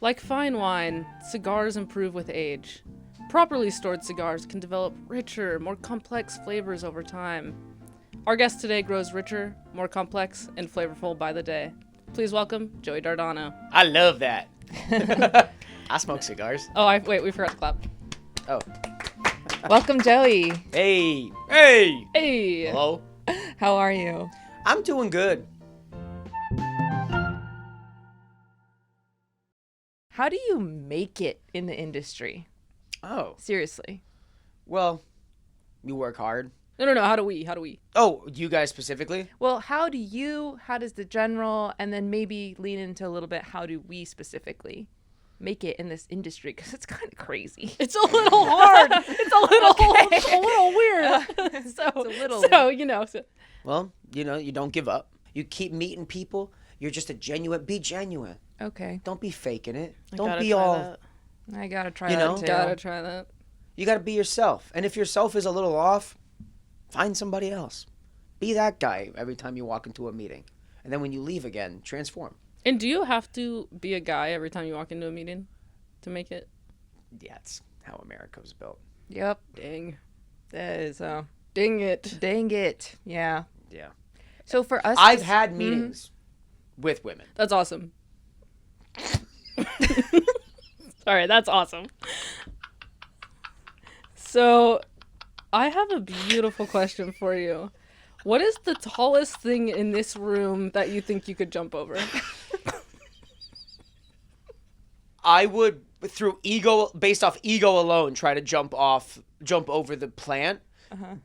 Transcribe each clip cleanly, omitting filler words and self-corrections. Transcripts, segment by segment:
Like fine wine, cigars improve with age. Properly stored cigars can develop richer, more complex flavors over time. Our guest today grows richer, more complex, and flavorful by the day. Please welcome Joey Dardano. I love that. I smoke cigars. Wait, we forgot to clap. Oh. Welcome, Joey. Hey. Hey. Hey! Hello. How are you? I'm doing good. How do you make it in the industry? Oh. Seriously. Well, you work hard. No, how do we? Oh, you guys specifically? Well, how does the general, and then maybe lean into a little bit, how do we specifically make it in this industry? Because it's kind of crazy. It's a little hard. It's a little weird. Well, you don't give up. You keep meeting people. You're just be genuine. Okay. Don't be faking it. I Don't gotta be try all, that. I gotta try You that know? too. Gotta try that. you got to be yourself. And if yourself is a little off, find somebody else. Be that guy every time you walk into a meeting. And then when you leave again, transform. And do you have to be a guy every time you walk into a meeting to make it? Yeah, it's how America was built. Yep. Dang. That is, Dang it. dang it. Yeah. Yeah. So for us, I've had meetings with women. That's awesome. Sorry, that's awesome. So, I have a beautiful question for you. What is the tallest thing in this room that you think you could jump over? I would, based off ego alone, try to jump over the plant.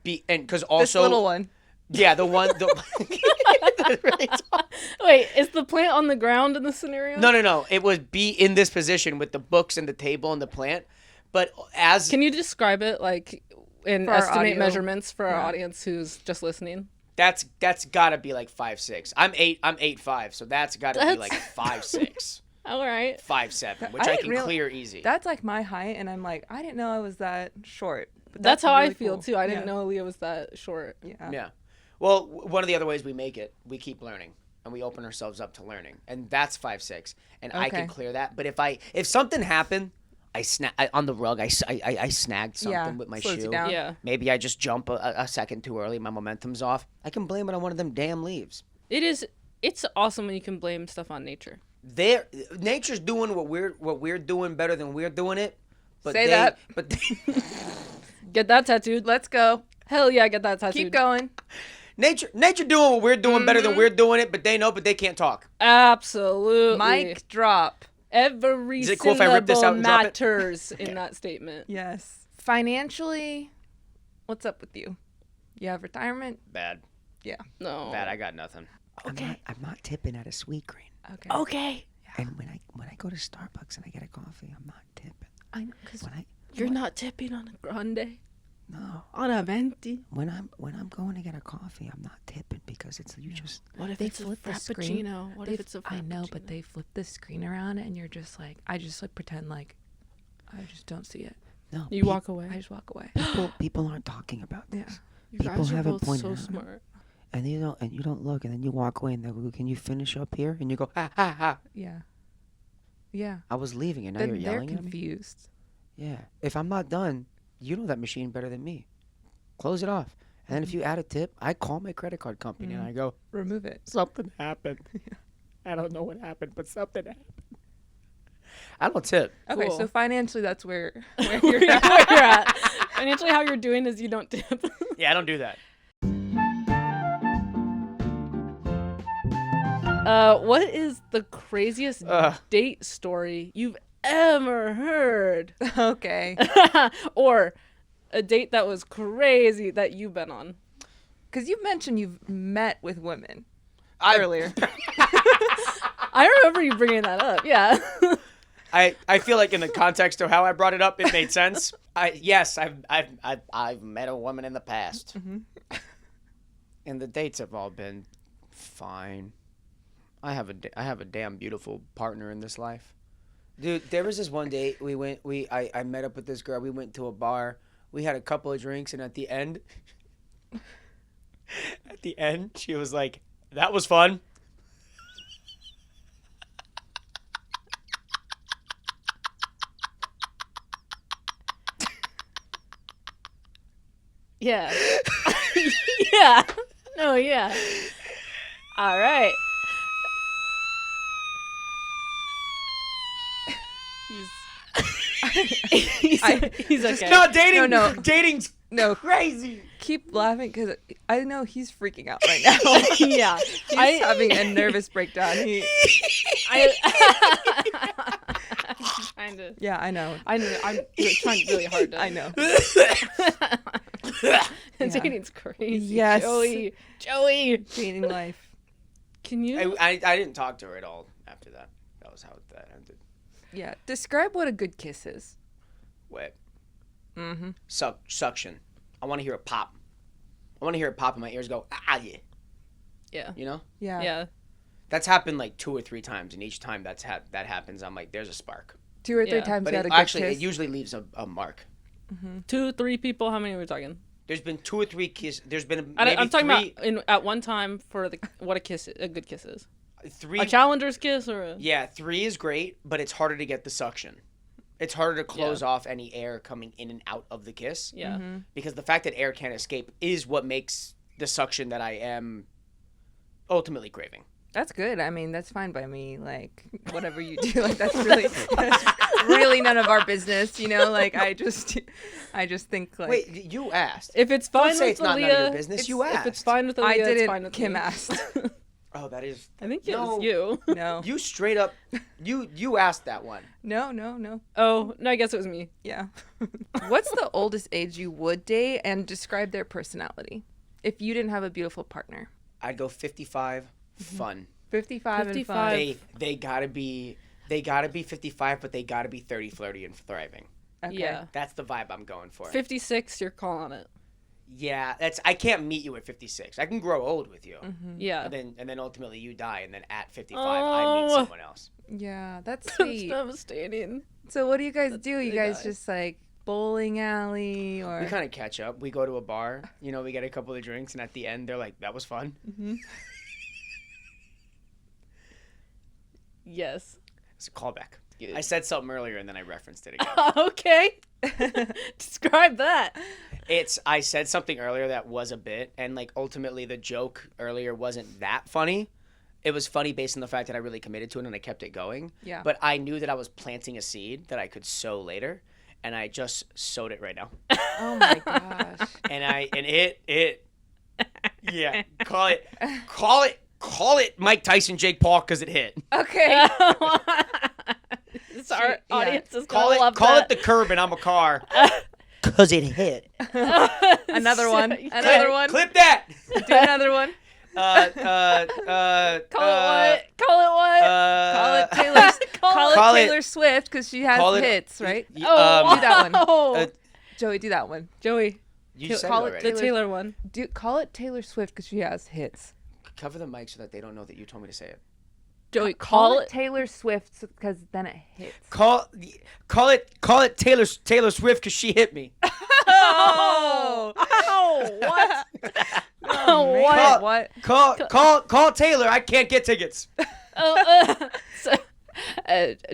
Because also this little one. Yeah, the one. That's really tall. Wait, is the plant on the ground in this scenario? No. It would be in this position with the books and the table and the plant. But Can you describe it, like, and For our estimate audio. measurements for our audience who's just listening? that's gotta be like 5'6". I'm 8'5", so that's gotta be like 5'6", All right. 5'7", which I I didn't can real- clear easy. That's like my height, and I'm like, I didn't know I was that short. But That's how really I feel, cool. too. I didn't Yeah. know Aliya was that short. Yeah. Yeah. Well, one of the other ways we make it, we keep learning. And we open ourselves up to learning. And that's 5'6". And I can Okay. clear that. But if something happened, on the rug, I snagged something Yeah, with my slows you shoe. down. Yeah. Maybe I just jump a second too early. My momentum's off. I can blame it on one of them damn leaves. It's awesome when you can blame stuff on nature. Nature's doing what we're doing better than we're doing it. But Say that. But Get that tattooed. Let's go. Hell yeah, get that tattooed. Keep going. nature doing what we're doing better than we're doing it. But they can't talk. Absolutely. Mic drop. Every Is it cool if I rip this out syllable and drop it? matters in that statement. Yes. Financially, what's up with you? You have retirement? Bad. Yeah. No. Bad. I got nothing. Okay. I'm not tipping at a sweet green. Okay. Okay. And when I go to Starbucks and I get a coffee, I'm not tipping. I know, because You're not tipping on a grande, No. on a venti. When I'm going to get a coffee, I'm not tipping because you just. What if They it's a flip the screen. frappuccino? What if it's a frappuccino? I know, but they flip the screen around and you're just like, I just like pretend like I just don't see it. No. You walk away. I just walk away. People aren't talking about this. Yeah. You people guys are haven't both pointed so out. smart. And you don't look, and then you walk away, and they go, "Can you finish up here?" And you go, "Ha ha ha." Yeah. Yeah. I was leaving, and now Then you're they're yelling at me. confused. Yeah. If I'm not done, you know that machine better than me. Close it off. And then if you add a tip, I call my credit card company and I go, Remove it. something happened. I don't know what happened, but something happened. I don't tip. Okay, Cool. so financially, that's where Where you're you're at. at. Financially, how you're doing is you don't tip. Yeah, I don't do that. What is the craziest date story you've ever heard? Okay. Or a date that was crazy that you've been on? Because you mentioned you've met with women I- earlier. I remember you bringing that up. Yeah. I feel like in the context of how I brought it up, it made sense. I've met a woman in the past, and the dates have all been fine. I have a damn beautiful partner in this life, dude. There was this one date I met up with this girl. We went to a bar. We had a couple of drinks, and at the end, she was like, "That was fun." Yeah. Yeah. No, yeah. All right. He's okay. No, dating. No. Dating's No, crazy. keep laughing because I know he's freaking out right now. Yeah. He's having a nervous breakdown. I'm trying to. Yeah, I know. I'm trying really hard to. I know. Dating's crazy. Yes. Joey. Dating life. Can you? I didn't talk to her at all after that. That was how that ended. Yeah. Describe what a good kiss is. Wet. Mm-hmm. Suction. I want to hear a pop. I want to hear a pop in my ears go, ah, yeah. Yeah. You know? Yeah. Yeah. That's happened like 2 or 3 times, and each time that happens, I'm like, there's a spark. 2 or 3 Yeah. times But you had a it, good actually, kiss. it usually leaves a mark. 2, 3 people. How many are we talking? There's been 2 or 3 kisses. There's been maybe I'm talking 3, about at one time for what a good kiss is. 3. A challenger's kiss or a... Yeah, 3 is great, but it's harder to get the suction. It's harder to close off any air coming in and out of the kiss. Yeah. Because the fact that air can't escape is what makes the suction that I am ultimately craving. That's good. I mean, that's fine by me. Like, whatever you do, like that's really none of our business, you know? Like, I just think like. Wait, you asked. If it's fine Don't say with it's not Aaliyah, none of your business. You asked. If it's fine with Aaliyah, I it's fine didn't. with Kim me. asked. Oh, that is. I think it No. was you. No. You straight up. You asked that one. No. Oh, no, I guess it was me. Yeah. What's the oldest age you would date, and describe their personality? If you didn't have a beautiful partner. I'd go 55. Fun. 55 and 55. fun. They gotta be 55, but they gotta be 30, flirty, and thriving. Okay. Yeah. That's the vibe I'm going for. 56, you're calling it. Yeah, I can't meet you at 56. I can grow old with you, Yeah. and then ultimately you die, and then at 55 I meet Oh. someone else. Yeah, that's That's sweet. devastating. So what do you guys do? You they guys die. just like bowling alley or? We kind of catch up. We go to a bar. You know, we get a couple of drinks, and at the end they're like, "That was fun." Yes. It's a callback. Good. I said something earlier, and then I referenced it again. Okay. Describe that. I said something earlier that was a bit, and like ultimately the joke earlier wasn't that funny. It was funny based on the fact that I really committed to it and I kept it going. Yeah. But I knew that I was planting a seed that I could sow later, and I just sowed it right now. Oh my gosh. Yeah, call it Mike Tyson, Jake Paul, because it hit. Okay. Our Yeah. audience is Call gonna love it the curb, and I'm a car. Cause it hit. Another one. Another one. Clip that. Do another one. Call it what? Call it Taylor. Call it Taylor Swift because she has hits, right? Do Do that one. uh, Joey, do that one. Joey, you said call it it already. the Taylor one. Call it Taylor Swift because she has hits. Cover the mic so that they don't know that you told me to say it. Joey, Call call it it. Taylor Swift because then it hits. Call it Taylor Swift because she hit me. Oh! Oh, what? Oh, what? What? Call Taylor. I can't get tickets.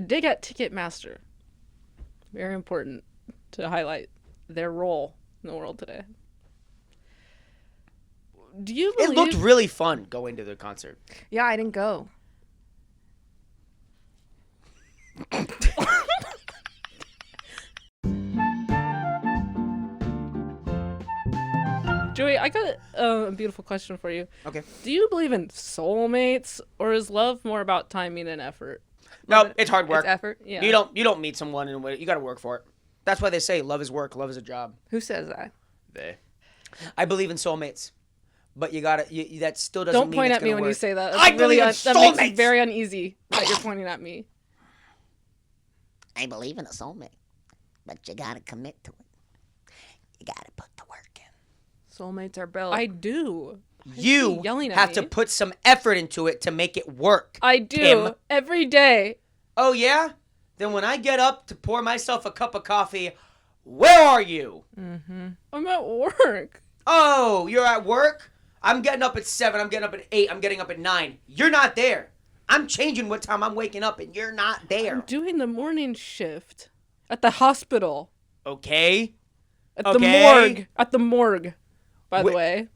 Dig at Ticketmaster. Very important to highlight their role in the world today. Do you believe... It looked really fun going to the concert. Yeah, I didn't go. Joey, I got a beautiful question for you. Okay. Do you believe in soulmates, or is love more about timing and effort? No, it's hard work. It's effort. Yeah. You don't meet someone and you got to work for it. That's why they say love is work, love is a job. Who says that? I believe in soulmates, but you gotta. That still doesn't. Don't mean point it's at me gonna when work. you say that. I believe in that makes me soulmates! very uneasy that you're pointing at me. I believe in a soulmate, but you gotta commit to it. You gotta put the work in. Soulmates are built. I do. You yelling at have me. to put some effort into it to make it work. I do Kim. every day. Oh yeah? Then when I get up to pour myself a cup of coffee, where are you? I'm at work. Oh, you're at work? I'm getting up at 7, I'm getting up at 8, I'm getting up at 9. You're not there. I'm changing what time I'm waking up and you're not there. I'm doing the morning shift at the hospital. Okay? At the Okay. morgue. At the morgue. by the way.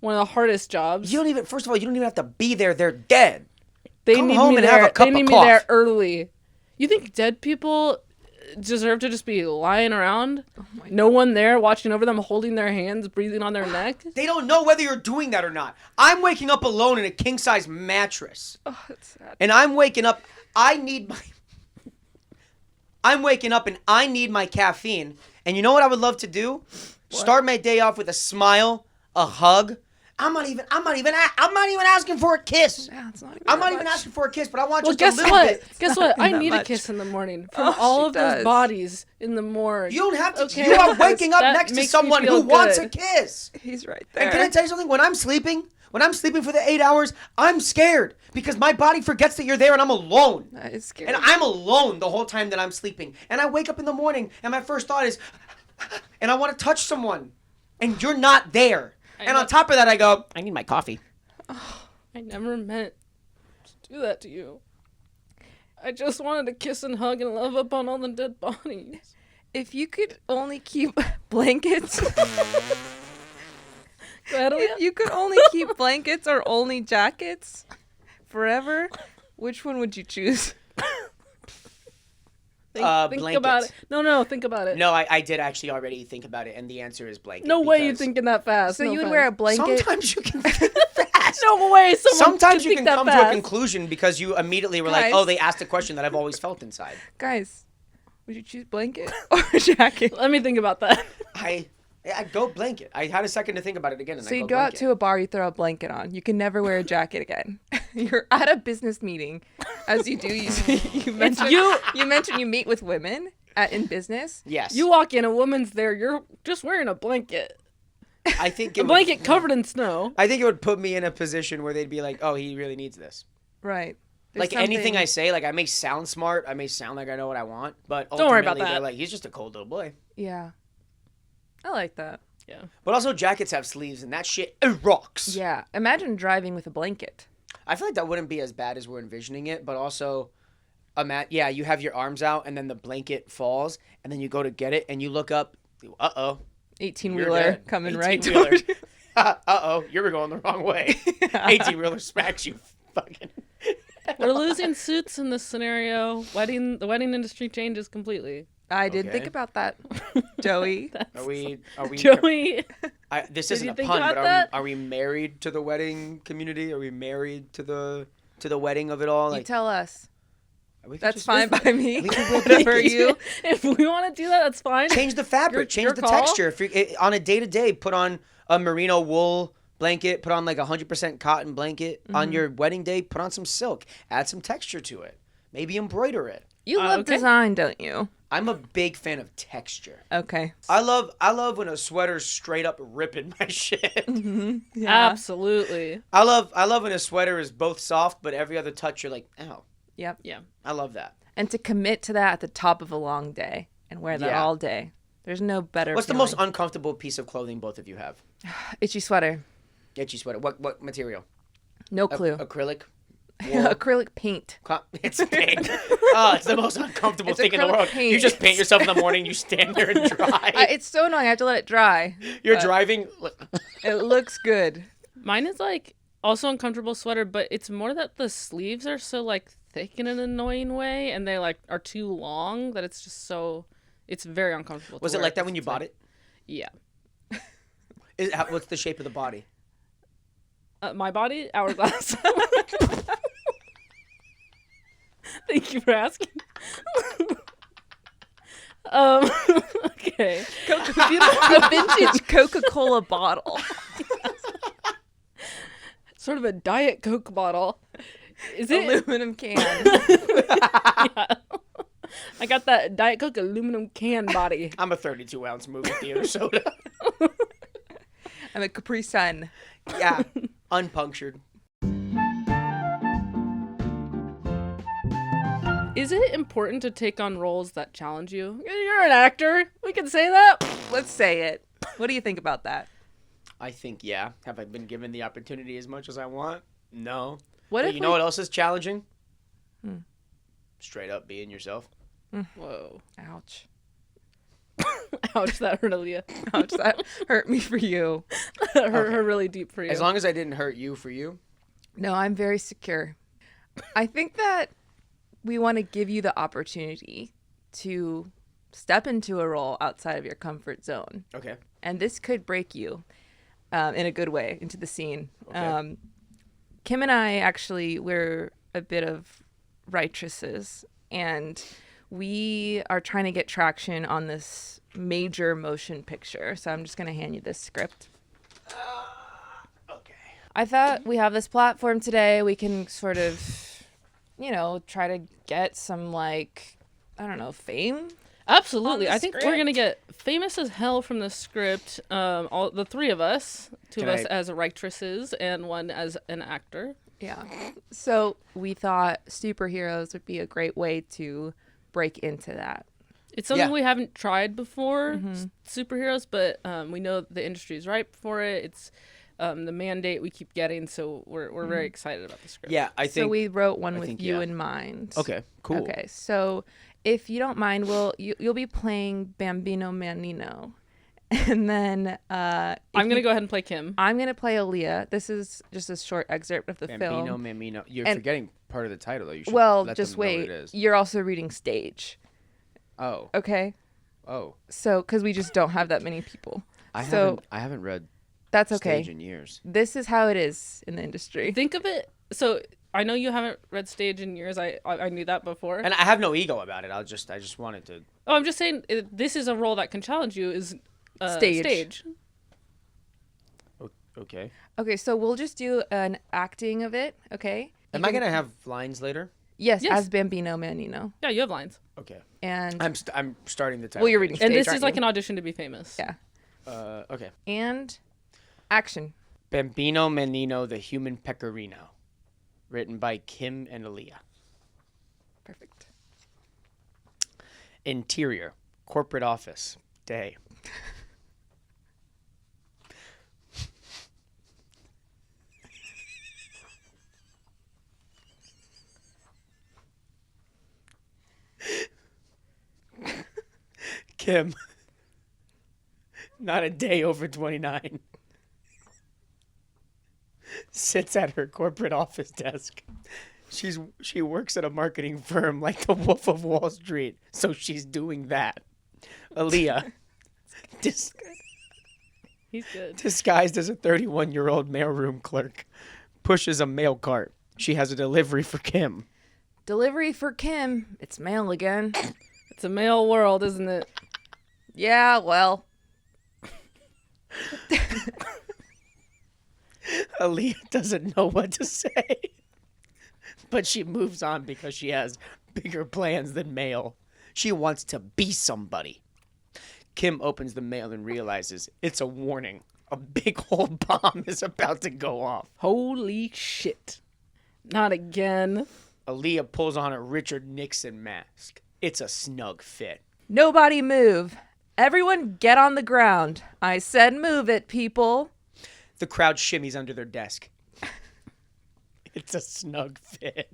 One of the hardest jobs. First of all, you don't even have to be there. They're dead. They Come need home me and there. have a cup They need of me there coffee. early. You think dead people deserve to just be lying around? No one there watching over them, holding their hands, breathing on their neck? They don't know whether you're doing that or not. I'm waking up alone in a king-size mattress. Oh, that's sad. And I'm waking up. I'm waking up and I need my caffeine. And you know what I would love to do? Start my day off with a smile, a hug. I'm not even asking for a kiss. Yeah, it's not even I'm that not even much. asking for a kiss, but I want Well, just guess a little what? bit. Guess what? I that need a much. kiss in the morning from Oh, all she of those does. bodies in the morgue. You don't have to. Okay. You are waking up That next to makes me someone feel who wants a good. kiss. He's right And can I there. tell you something? When I'm sleeping for the 8 hours, I'm scared because my body forgets that you're there and I'm alone. That is scary. And I'm alone the whole time that I'm sleeping. And I wake up in the morning and my first thought is, and I want to touch someone. And you're not there. And on top of that, I go, I need my coffee. I never meant to do that to you. I just wanted to kiss and hug and love up on all the dead bodies. If you could only keep blankets, Go ahead, Aliya. if you could only keep blankets or only jackets forever, which one would you choose? Think about blankets. it. No, think about it. No, I did actually already think about it, and the answer is blanket. No way you're because thinking that fast. So no you would offense. wear a blanket? Sometimes you can think fast. No way. Sometimes you think can that come to fast. a conclusion because you immediately were like, Guys. oh, they asked a question that I've always felt inside. Guys, would you choose blanket or jacket? Let me think about that. I go blanket. I had a second to think about it again, and So I you go go out blanket. to a bar, you throw a blanket on. You can never wear a jacket again. You're at a business meeting, as you do. You mentioned you mentioned you meet with women in business. Yes. You walk in, a woman's there. You're just wearing a blanket. I think A blanket covered in snow. I think it would put me in a position where they'd be like, oh, he really needs this. Right. Like anything I say, like I may sound smart, I may sound like I know what I want, but Don't worry about ultimately they're that. like, he's just a cold little boy. Yeah. I like that. Yeah. But also jackets have sleeves, and that shit rocks. Yeah. Imagine driving with a blanket. I feel like that wouldn't be as bad as we're envisioning it, but also, you have your arms out, and then the blanket falls, and then you go to get it, and you look up, 18-wheeler coming right 18-wheeler. toward you. You're going the wrong way. 18-wheeler smacks you. Fucking. We're losing suits in this scenario. The wedding industry changes completely. I did think Okay. about that, Joey. Are we? Joey, This Did isn't you a think pun, about but that? are we married to the wedding community? Are we married to the wedding of it all? You Like, tell us. we could That's just fine by me. we can Whatever you. if we want to do that, that's fine. change the fabric, Your change the call. texture. If on a day to day, put on a merino wool blanket, put on like 100% cotton blanket. On your wedding day, put on some silk, add some texture to it. Maybe embroider it. You love okay. design, don't you? I'm a big fan of texture. Okay. I love when a sweater's straight up ripping my shit. Yeah. Absolutely. I love when a sweater is both soft, but every other touch you're like, ow. Yep. Yeah. I love that. And to commit to that at the top of a long day and wear that Yeah. all day. There's no better What's the feeling. most uncomfortable piece of clothing both of you have? Itchy sweater. Itchy sweater. What material? No clue. Acrylic? Acrylic paint. It's paint. Oh, it's the most uncomfortable It's thing in the acrylic world. paint. You just paint yourself in the morning, you stand there and dry. It's so annoying. I have to let it dry. You're but driving. It looks good. Mine is like also uncomfortable sweater, but it's more that the sleeves are so like thick in an annoying way, and they like are too long that it's just so. It's very uncomfortable. Was it like that when you bought it? Yeah. What's the shape of the body? My body, hourglass. Thank you for asking. Okay. A vintage Coca-Cola bottle. Sort of a Diet Coke bottle. Is it? Aluminum can. Yeah. I got that Diet Coke aluminum can body. I'm a 32-ounce movie theater soda. I'm a Capri Sun. Yeah, unpunctured. Is it important to take on roles that challenge you? You're an actor. We can say that. Let's say it. What do you think about that? I think, yeah. Have I been given the opportunity as much as I want? No. What But if you know what else is challenging? Straight up being yourself. Whoa. Ouch. Ouch, that hurt Aliya. Ouch, that hurt me for you. Hurt her really deep for you. As long as I didn't hurt you for you. No, I'm very secure. I think that we want to give you the opportunity to step into a role outside of your comfort zone. Okay. And this could break you in a good way into the scene. Okay. Kim and I actually, we're a bit of writresses, and we are trying to get traction on this major motion picture. So I'm just going to hand you this script. Okay. I thought we have this platform today. We can sort of, try to get some, like, I don't know, fame. Absolutely. On the I think we're script. going to get famous as hell from the script. All the three of us, two Can of us I- as writresses and one as an actor. Yeah. So we thought superheroes would be a great way to break into that. It's something Yeah. we haven't tried before, superheroes, but we know the industry is ripe for it. It's the mandate we keep getting, so we're very excited about the script. Yeah, I think. So we wrote one I with think, you yeah. in mind. Okay, cool. Okay. So if you don't mind, you'll be playing Bambino Manino. And then I'm going to go ahead and play Kim. I'm going to play Aliya. This is just a short excerpt of the Bambino, film. Mamino. You're And- forgetting part of the title, though. You should Well, let just them know what wait. it is. You're also reading stage. Oh. Okay. Oh. So, because we just don't have that many people. I So- haven't read That's okay. stage in years. This is how it is in the industry. Think of it. So I know you haven't read stage in years. I knew that before. And I have no ego about it. I just wanted to. Oh, I'm just saying this is a role that can challenge you. Is Stage. Okay. Okay, so we'll just do an acting of it, okay? Am I gonna have lines later? Yes, Yes. as Bambino Manino. Yeah, you have lines. Okay. And, I'm starting the title. well, you're reading And stage, this aren't is like you? an audition to be famous. Yeah. Okay. And action. Bambino Menino, the Human Pecorino, written by Kim and Aliya. Perfect. Interior, corporate office, day. Kim, not a day over 29, sits at her corporate office desk. She works at a marketing firm like the Wolf of Wall Street, so she's doing that. Aliya, He's good. disguised as a 31-year-old mailroom clerk, pushes a mail cart. She has a delivery for Kim. Delivery for Kim. It's mail again. It's a male world, isn't it? Yeah, well. Aliya doesn't know what to say, but she moves on because she has bigger plans than mail. She wants to be somebody. Kim opens the mail and realizes it's a warning. A big old bomb is about to go off. Holy shit. Not again. Aliya pulls on a Richard Nixon mask. It's a snug fit. Nobody move. Everyone get on the ground. I said move it, people. The crowd shimmies under their desk. It's a snug fit.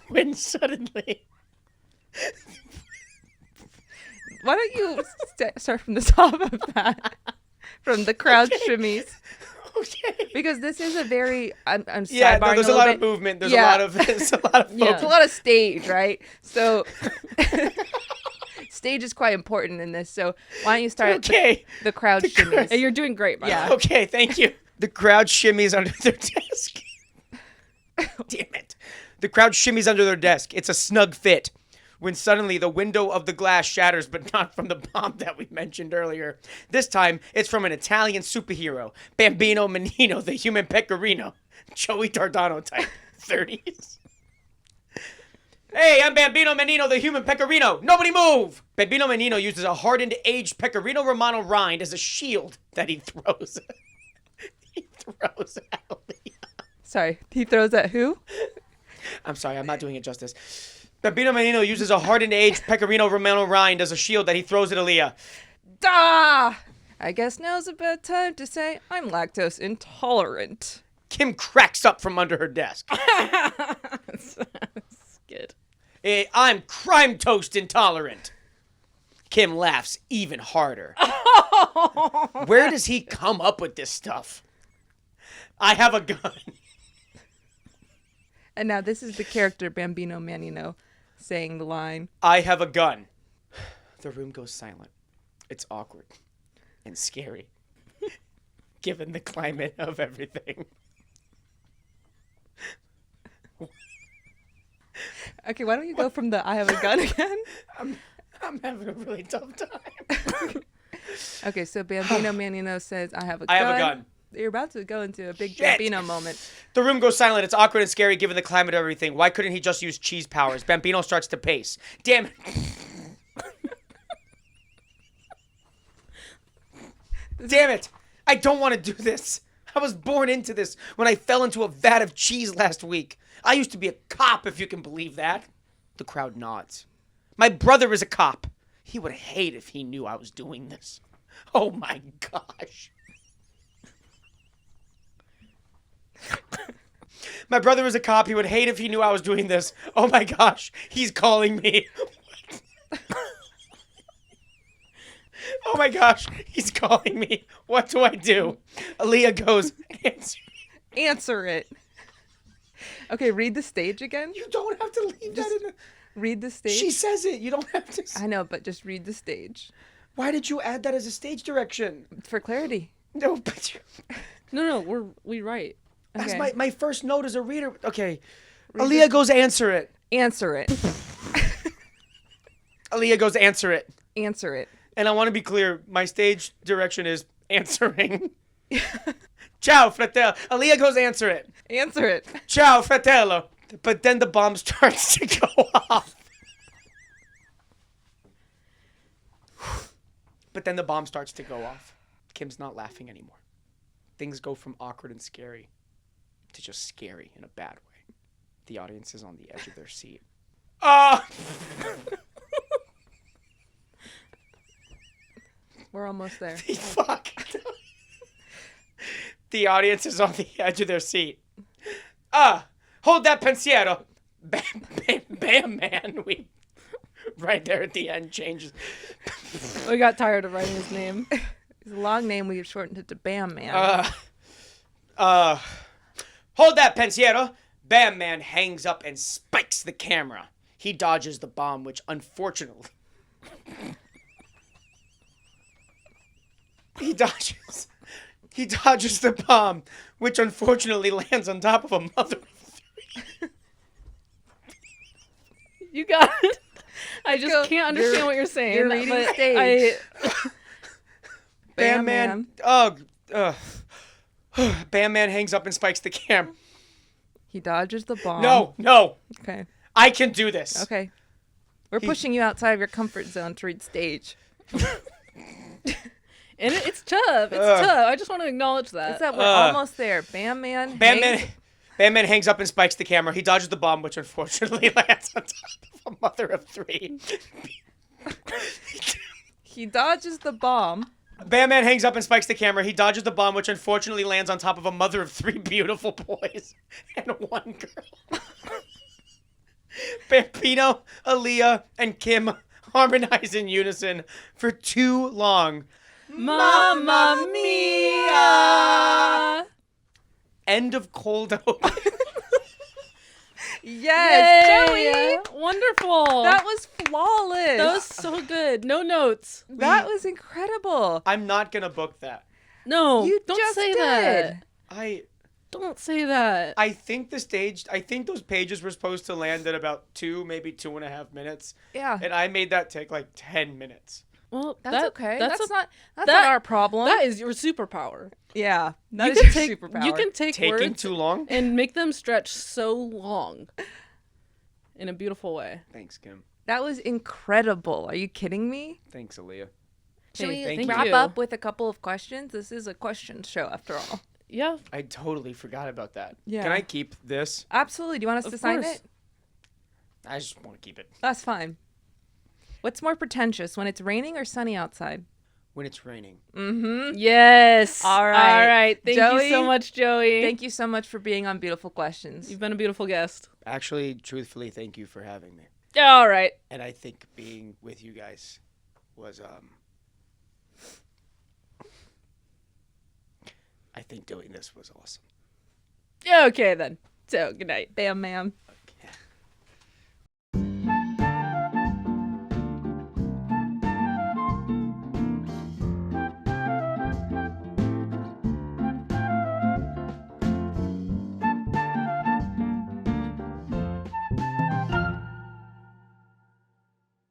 When suddenly... Why don't you start from the top of that? From the crowd shimmies. Okay. Because this is a very I'm Yeah, no, sidebarring there's a little lot bit. of movement. There's Yeah. there's a lot of Yeah. It's focus. a lot of stage, right? So stage is quite important in this. So why don't you start Okay. the crowd shimmies? Hey, you're doing great, by the Yeah. way. Okay, thank you. The crowd shimmies under their desk. Damn it. The crowd shimmies under their desk. It's a snug fit. When suddenly the window of the glass shatters, but not from the bomb that we mentioned earlier. This time, it's from an Italian superhero, Bambino Menino, the Human Pecorino. Joey Dardano type, 30s. Hey, I'm Bambino Menino, the Human Pecorino. Nobody move! Bambino Menino uses a hardened, aged Pecorino Romano rind as a shield that he throws. He throws at Aliya. Sorry, he throws at who? I'm sorry, I'm not doing it justice. Bambino Menino uses a hardened, aged Pecorino Romano rind as a shield that he throws at Aliya. Da! I guess now's a bad time to say I'm lactose intolerant. Kim cracks up from under her desk. It's good. I'm crime toast intolerant. Kim laughs even harder. Where does he come up with this stuff? I have a gun. And now this is the character Bambino Manino saying the line. I have a gun. The room goes silent. It's awkward and scary, given the climate of everything. Okay, why don't you go from the I have a gun again? I'm having a really tough time. Okay, so Bambino Manino says, I have a gun. I have a gun. You're about to go into a big Shit. Bambino moment. The room goes silent. It's awkward and scary given the climate of everything. Why couldn't he just use cheese powers? Bambino starts to pace. Damn it. Damn it. I don't want to do this. I was born into this when I fell into a vat of cheese last week. I used to be a cop, if you can believe that. The crowd nods. My brother is a cop. He would hate if he knew I was doing this. Oh my gosh. My brother is a cop. He would hate if he knew I was doing this. Oh my gosh. He's calling me. Oh my gosh. He's calling me. What do I do? Aliya goes, Answer it. Okay, read the stage again. You don't have to leave that in the... Read the stage. She says it. You don't have to... I know, but just read the stage. Why did you add that as a stage direction? For clarity. No, but you... No, we write. That's Okay. my first note as a reader. Okay. Aliya goes, answer it. Answer it. Aliya goes, answer it. Answer it. And I want to be clear, my stage direction is answering. Ciao, fratello. Aliya goes, answer it. Answer it. Ciao, fratello. But then the bomb starts to go off. But then the bomb starts to go off. Kim's not laughing anymore. Things go from awkward and scary to just scary in a bad way. The audience is on the edge of their seat. We're almost there. Fuck. The audience is on the edge of their seat. Hold that pensiero. Bam, man. We right there at the end changes. We got tired of writing his name. It's a long name. We've shortened it to Bam Man. Hold that pensiero. Bam Man hangs up and spikes the camera. He dodges the bomb, which unfortunately... He dodges the bomb, which unfortunately lands on top of a mother of three. You got it. I just Go. can't understand what you're saying. You're reading but stage. Bam Man. Bam Man hangs up and spikes the camera. He dodges the bomb. No. Okay. I can do this. Okay. We're pushing you outside of your comfort zone to read stage. And it's tough. It's tough. I just want to acknowledge that. It's that we're almost there. Bam Man. Bam Man hangs up and spikes the camera. He dodges the bomb, which unfortunately lands on top of a mother of three. He dodges the bomb. Bam Man hangs up and spikes the camera. He dodges the bomb, which unfortunately lands on top of a mother of three beautiful boys and one girl. Bambino, Aliya, and Kim harmonize in unison for too long. Mamma mia! End of cold open. Yes, Yay! Joey. Wonderful. That was flawless. That was so good. No notes. That was incredible. I'm not gonna book that. No, You don't just say did. that. I Don't say that. think those pages were supposed to land at about 2, maybe 2.5 minutes. Yeah. And I made that take like 10 minutes. Well, That's okay. That's that- not our problem. That is your superpower. Yeah. That You is can your take superpower. you can take Taking words too long? and make them stretch so long in a beautiful way. Thanks, Kim. That was incredible. Are you kidding me? Thanks, Aliya. Should Hey, we thank wrap you. up with a couple of questions? This is a question show after all. Yeah. I totally forgot about that. Yeah. Can I keep this? Absolutely. Do you want us Of to sign course. it? I just want to keep it. That's fine. What's more pretentious, when it's raining or sunny outside? When it's raining. Yes. All right. All right. Thank Joey, you so much, Joey. Thank you so much for being on Beautiful Questions. You've been a beautiful guest. Actually, truthfully, thank you for having me. All right. And I think being with you guys was I think doing this was awesome. Yeah, okay then. So, good night. Bam, ma'am.